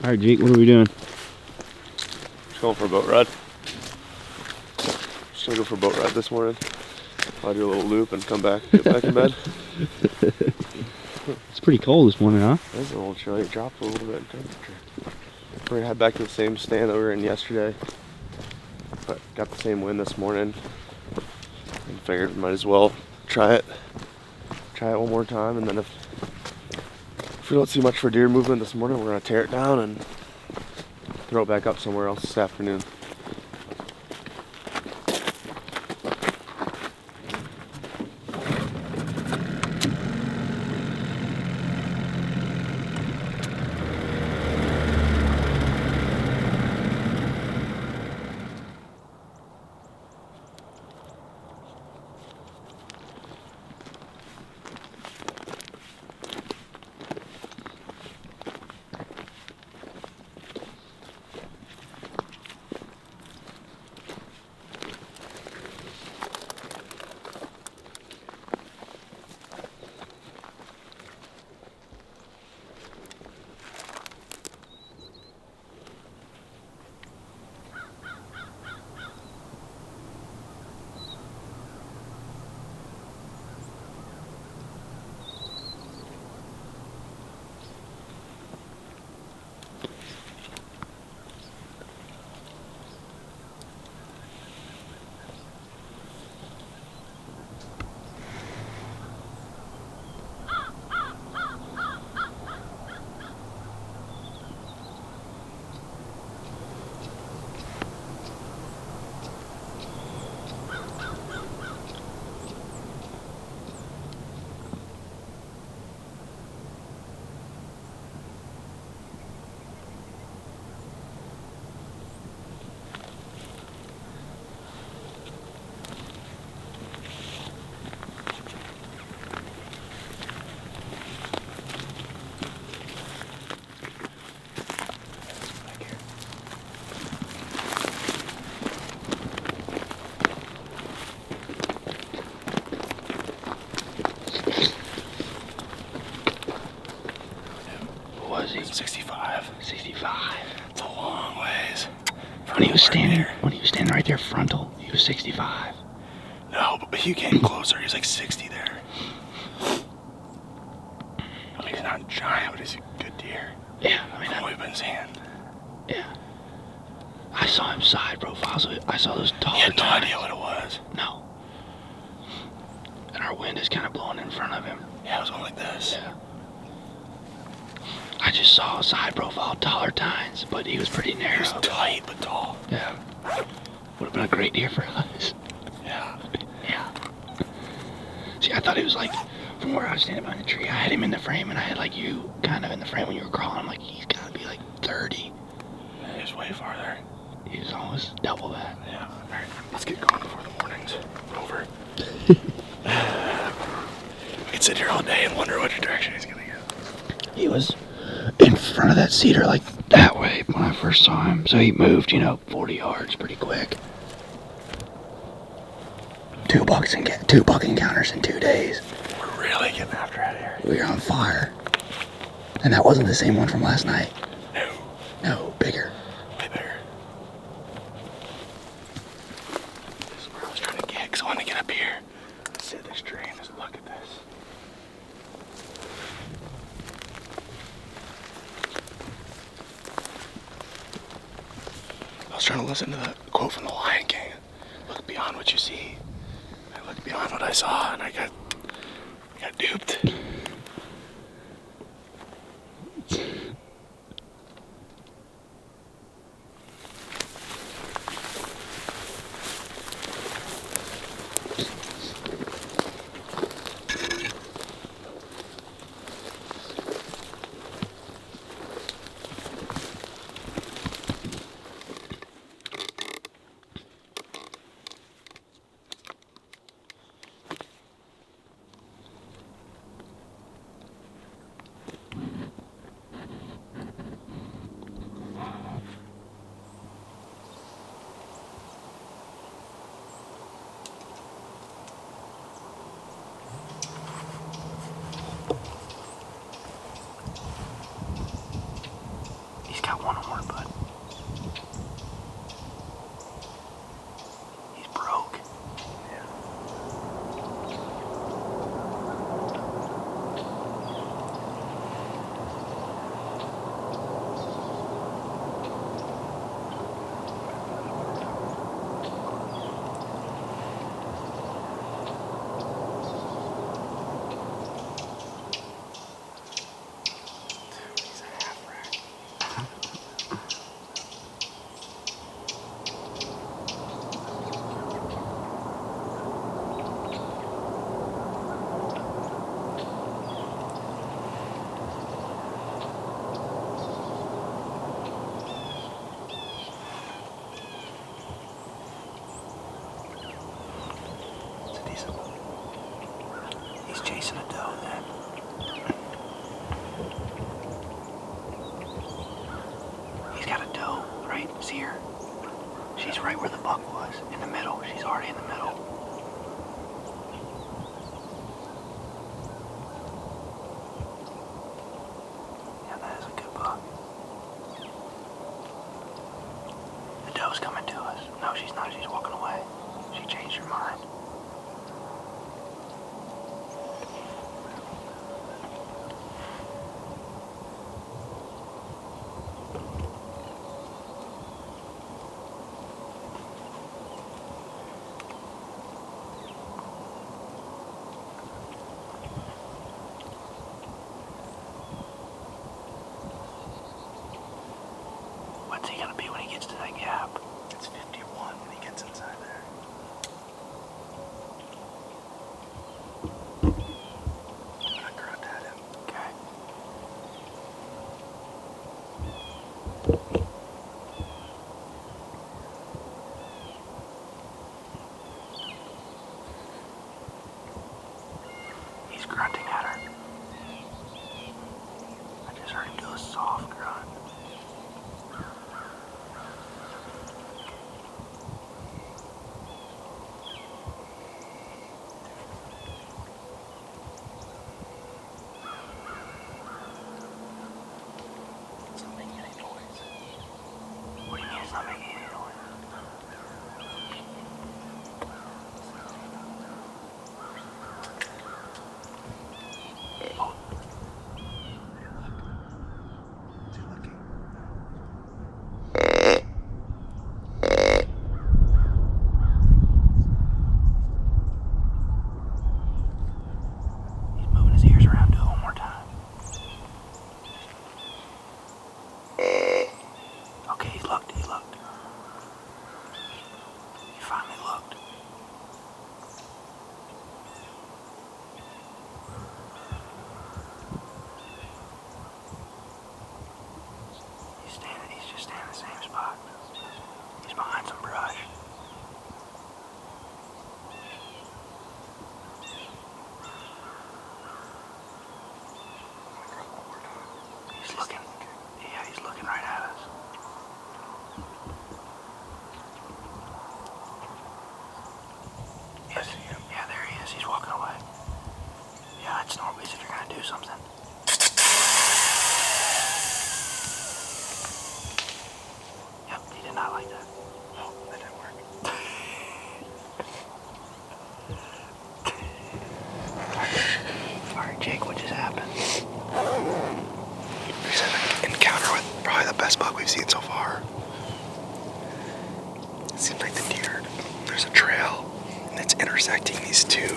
All right, Jake, what are we doing? Just going for a boat ride. Just gonna go for a boat ride this morning. I'll do a little loop and come back, get back in bed. It's pretty cold this morning, huh? It's a little chilly. It dropped a little bit in temperature. We're gonna head back to the same stand that we were in yesterday, but got the same wind this morning and figured we might as well try it one more time, and then if we don't see much for deer movement this morning, we're gonna tear it down and throw it back up somewhere else this afternoon. What was he? 65. 65. It's a long ways. When he was standing right there frontal, he was 65. No, but he came closer. He was like 60 there. I mean, he's not giant, but he's a good deer. Yeah, I mean, From what we've been seeing. yeah. I saw him side profile, so I saw those taller He had no tines. idea what it was. No. And our wind is kind of blowing in front of him. Yeah, it was going like this. Yeah. I just saw side profile taller tines, but he was pretty narrow. He was tight but tall. Yeah. Would have been a great deer for us. Yeah. Yeah. See, I thought it was like, from where I was standing behind the tree, I had him in the frame, and I had like you kind of in the frame when you were crawling. I'm like, he's got to be like 30. Yeah, he's way farther. He was almost double that. Yeah. All right, let's get going before the morning's over. We could sit here all day and wonder which direction he's going to go. He was in front of that cedar like that way when I first saw him. So he moved, 40 yards pretty quick. Two buck encounters in 2 days. We're really getting after it here. We were on fire. And that wasn't the same one from last night. No. No, bigger. Way bigger. This is where I was trying to get, because I wanted to get up here. Sit this tree and just look at this. I was trying to listen to the quote from The Lion King. Look beyond what you see. I looked beyond what I saw, and I got duped. right where the buck was, in the middle. She's already in the middle. Yeah, that is a good buck. The doe's coming to us. No, she's not. She's walking away. She changed her mind. What's he gonna be when he gets to that gap? It's 51 when he gets inside there. I'm gonna grunt at him. Okay. He's grunting at her. I just heard him do a soft grunt. It's not making any noise. What do you mean it's not making any noise? Oh, Is he looking? he's moving his ears around. Do it one more time. Okay, he looked. He looked. He finally looked. He's just standing in the same spot. He's behind some brush. I'm gonna grunt one more time. He's looking. Yeah, he's looking right at us. I see him. Yeah, there he is. He's walking away. Yeah, I'd snort ways if you're gonna do something. Yep, he did not like that. Oh, that didn't work. Alright, Jake, what just happened? We just had an encounter with probably the best buck we've seen so far. It seems like the deer, there's a trail, and it's intersecting these two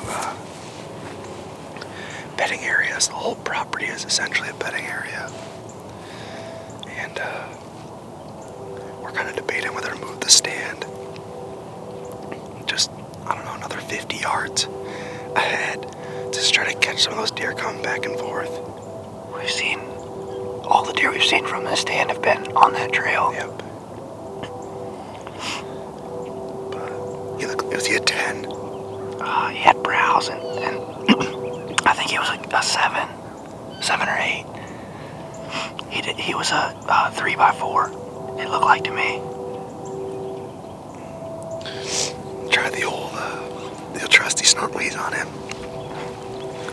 bedding areas. The whole property is essentially a bedding area. And we're kind of debating whether to move the stand just, I don't know, another 50 yards ahead to just try to catch some of those deer coming back and forth. We've seen, all the deer we've seen from this stand have been on that trail. Yep. But was he a 10? He had brows and I think he was like a 7 or 8. He was a 3x4, it looked like to me. Tried the old, the trusty snort wheeze on him.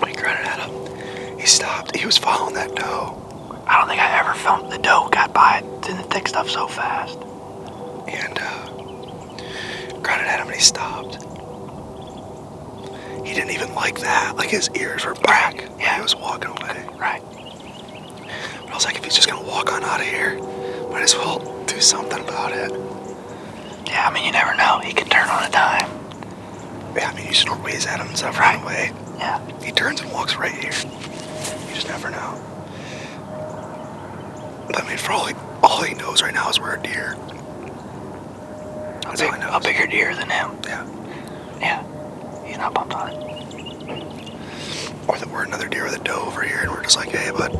We grunted at him. He stopped. He was following that doe. I don't think I ever filmed the doe got by it in the thick stuff so fast. And grunted at him and he stopped. He didn't even like that. Like his ears were back when Yeah. he was walking away. Right. But I was like, if he's just gonna walk on out of here, might as well do something about it. Yeah, I mean, you never know. He could turn on a dime. Yeah, I mean, you snort wheeze at him and stuff Right. right away. Yeah. He turns and walks right here. You just never know. But I mean, for all he knows right now is we're a deer. That's all he knows. A bigger deer than him. Yeah. Yeah. He's not pumped on it. Or that we're another deer with a doe over here and we're just like, hey, bud,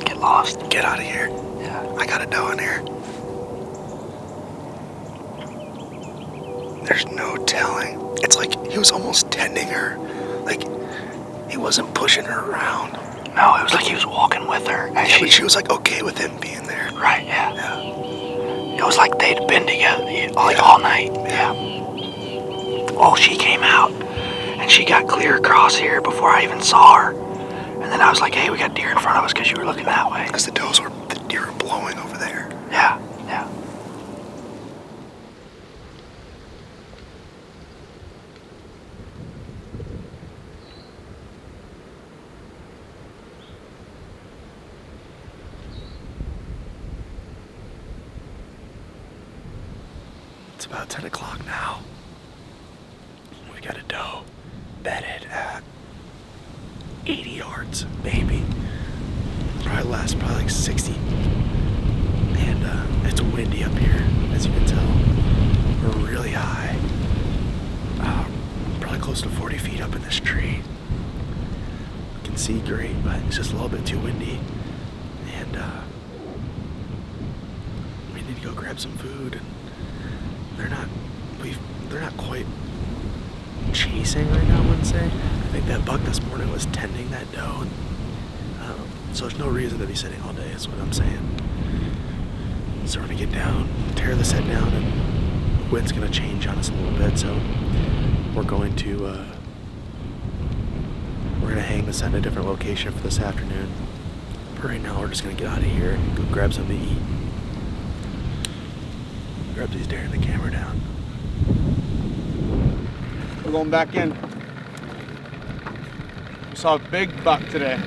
Get lost. get out of here. Yeah. I got a doe in here. There's no telling. It's like he was almost tending her. Like, he wasn't pushing her around. No, it was like he was walking with her. Yeah, but she was like okay with him being there. Right, yeah. Yeah. It was like they'd been together like all night. Yeah. Well, she came out and she got clear across here before I even saw her. And then I was like, hey, we got deer in front of us because you were looking that way. Because the deer were blowing over there. Yeah, yeah. It's about 10 o'clock now. We got a doe bedded at 80 yards, maybe. Probably like 60. And it's windy up here, as you can tell. We're really high. Probably close to 40 feet up in this tree. You can see great, but it's just a little bit too windy. And we need to go grab some food. And they're not quite chasing right now, I wouldn't say. I think that buck this morning was tending that doe. So there's no reason to be sitting all day, is what I'm saying. So we're gonna get down, tear this head down, and the wind's gonna change on us a little bit. So we're going to hang this at a different location for this afternoon. But right now we're just gonna get out of here and go grab something to eat. Grab these deer and the camera down. We're going back in. We saw a big buck today.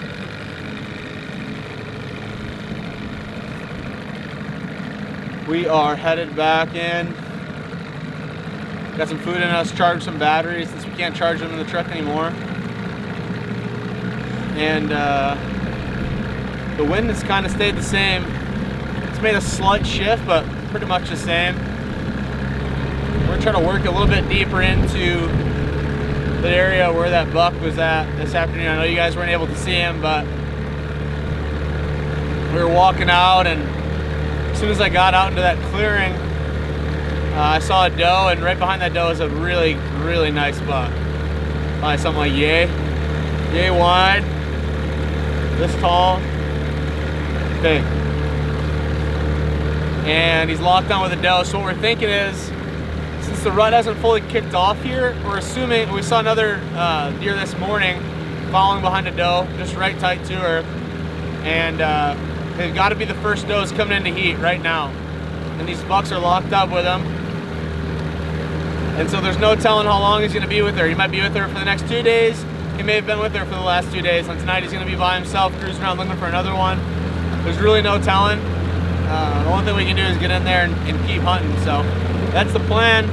We are headed back in. Got some food in us, charged some batteries since we can't charge them in the truck anymore. And the wind has kind of stayed the same. It's made a slight shift, but pretty much the same. We're trying to work a little bit deeper into the area where that buck was at this afternoon. I know you guys weren't able to see him, but we were walking out, and as soon as I got out into that clearing, I saw a doe, and right behind that doe is a really, really nice buck. Probably something like yay wide, this tall, big. And he's locked on with a doe. So what we're thinking is, since the rut hasn't fully kicked off here, we're assuming we saw another deer this morning following behind a doe, just right tight to her. And they've got to be the first does coming into heat right now. And these bucks are locked up with him. And so there's no telling how long he's going to be with her. He might be with her for the next 2 days. He may have been with her for the last 2 days. And tonight he's going to be by himself, cruising around looking for another one. There's really no telling. The only thing we can do is get in there and keep hunting. So that's the plan.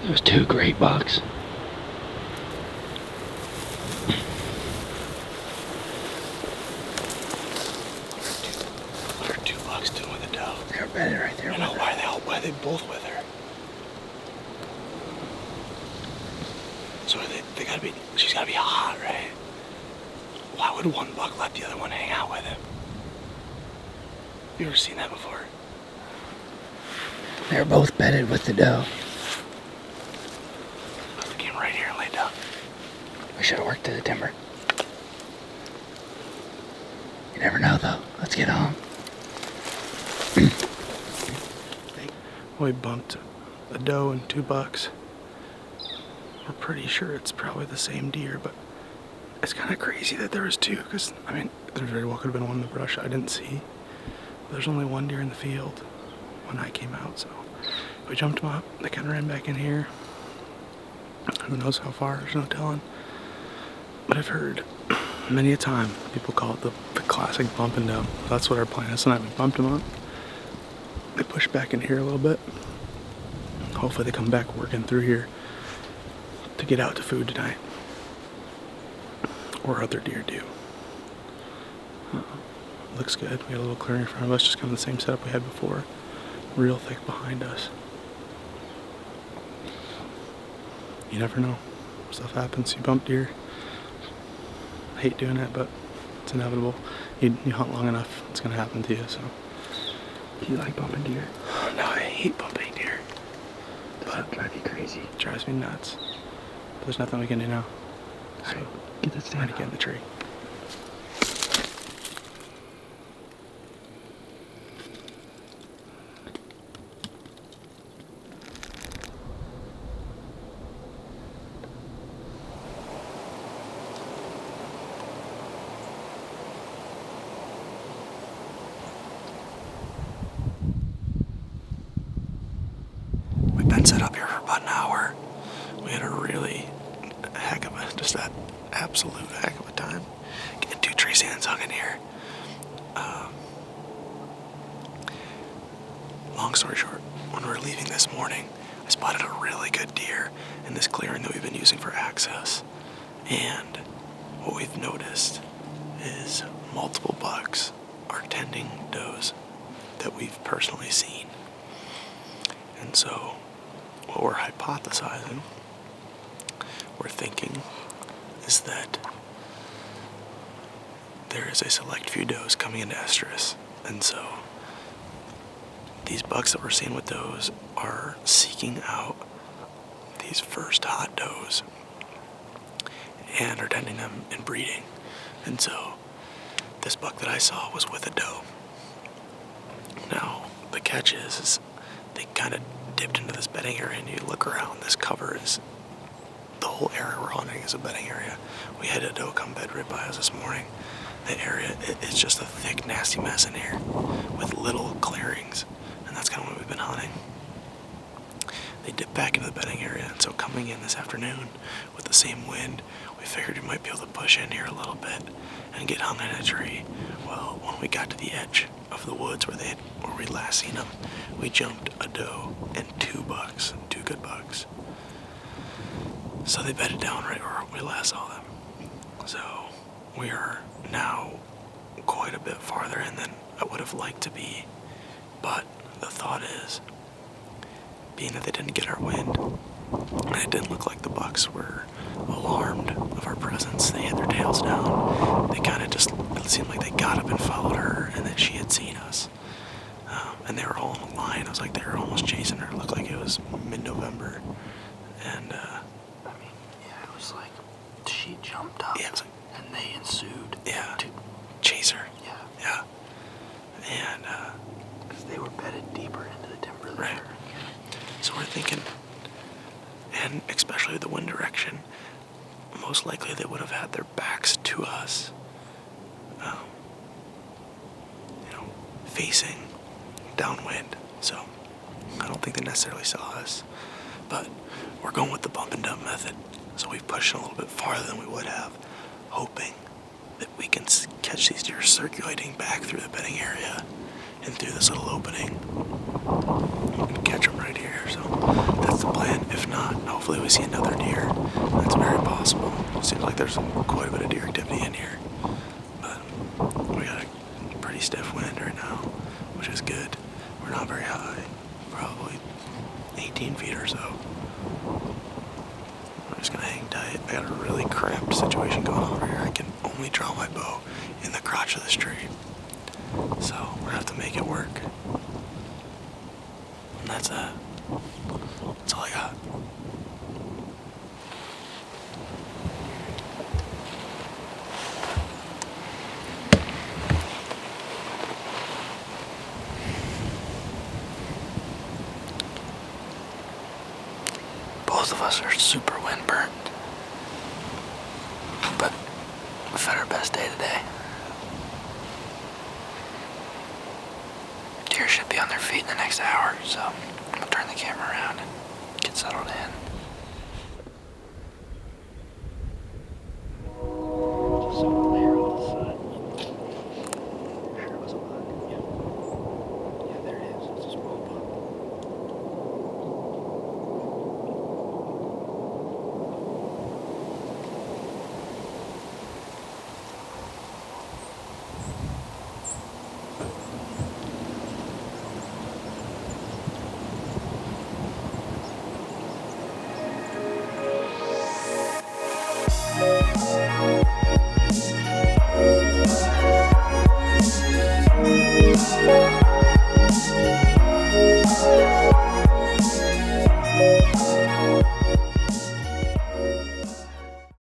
There was 2 great bucks. What are 2 bucks doing with a doe? They're bedded right there. I know, why are they both with her? So she's gotta be hot, right? Why would one buck let the other one hang out with him? Have you ever seen that before? They're both bedded with the doe. They came right here and laid down. We should have worked through the timber. You never know, though. Let's get on. We bumped a doe and 2 bucks. We're pretty sure it's probably the same deer, but it's kind of crazy that there was 2, because, I mean, there very well could have been one in the brush I didn't see. There's only 1 deer in the field when I came out, so we jumped them up. They kind of ran back in here. Who knows how far, there's no telling. But I've heard many a time people call it the classic bump and dump. That's what our plan is tonight. We bumped them up, they push back in here a little bit. Hopefully they come back working through here to get out to food tonight. Or other deer do. Looks good. We got a little clearing in front of us, just kind of the same setup we had before. Real thick behind us. You never know. Stuff happens. You bump deer. I hate doing it, but it's inevitable. You hunt long enough, it's gonna happen to you. So. Do you like bumping deer? No, I hate bumping deer. Does that drive you crazy? It drives me nuts. But there's nothing we can do now. So, Alright, get that I'm stand gonna get in the tree. We've been set up here for about an hour. We had a really heck of a, just that absolute heck of a time. Getting 2 tree stands hung in here. Long story short, when we were leaving this morning, I spotted a really good deer in this clearing that we've been using for access. And what we've noticed is multiple bucks are tending does that we've personally seen. And so, what we're hypothesizing, we're thinking, is that there is a select few does coming into estrus. And so, these bucks that we're seeing with does are seeking out these first hot does and are tending them and breeding. And so, this buck that I saw was with a doe. Now, the catch is they kind of dipped into this bedding area, and you look around, this cover is, the whole area we're hunting is a bedding area. We had a doe come bed right by us this morning. The area, it's just a thick, nasty mess in here with little clearings, and that's kind of what we've been hunting. They dipped back into the bedding area, and so coming in this afternoon with the same wind, we figured we might be able to push in here a little bit and get hung in a tree. Well, when we got to the edge of the woods where we last seen them, we jumped a doe and 2 bucks, 2 good bucks. So they bedded down right where we last saw them. So we are now quite a bit farther in than I would have liked to be. But the thought is, being that they didn't get our wind, and it didn't look like the bucks were alarmed of our presence, they had their tails down. They kind of just, it seemed like they got up and followed her, and then she had seen us. And they were all in a line. I was like, they were almost chasing her. It looked like it was mid-November. And, I mean, yeah, it was like she jumped up, yeah, it was like, and they ensued. yeah, To, chase her. yeah, Yeah. And, because they were bedded deeper into the timber there. Right. So we're thinking, and especially with the wind direction, most likely they would have had their backs to us, facing downwind. So I don't think they necessarily saw us, but we're going with the bump and dump method. So we've pushed a little bit farther than we would have, hoping that we can catch these deer circulating back through the bedding area and through this little opening and catch them right here. So that's the plan. If not, hopefully we see another deer. That's very possible. It seems like there's quite a bit of deer activity in here, but we got a pretty stiff wind right now, which is good. We're not very high, probably 18 feet or so. I'm just gonna hang tight. I got a really cramped situation going on over here. I can only draw my bow in the crotch of this tree. So we're gonna have to make it work. And that's it. That's all I got. Both of us are super wind burnt, but we've had our best day today. Deer should be on their feet in the next hour, so I'm gonna turn the camera around and get settled in.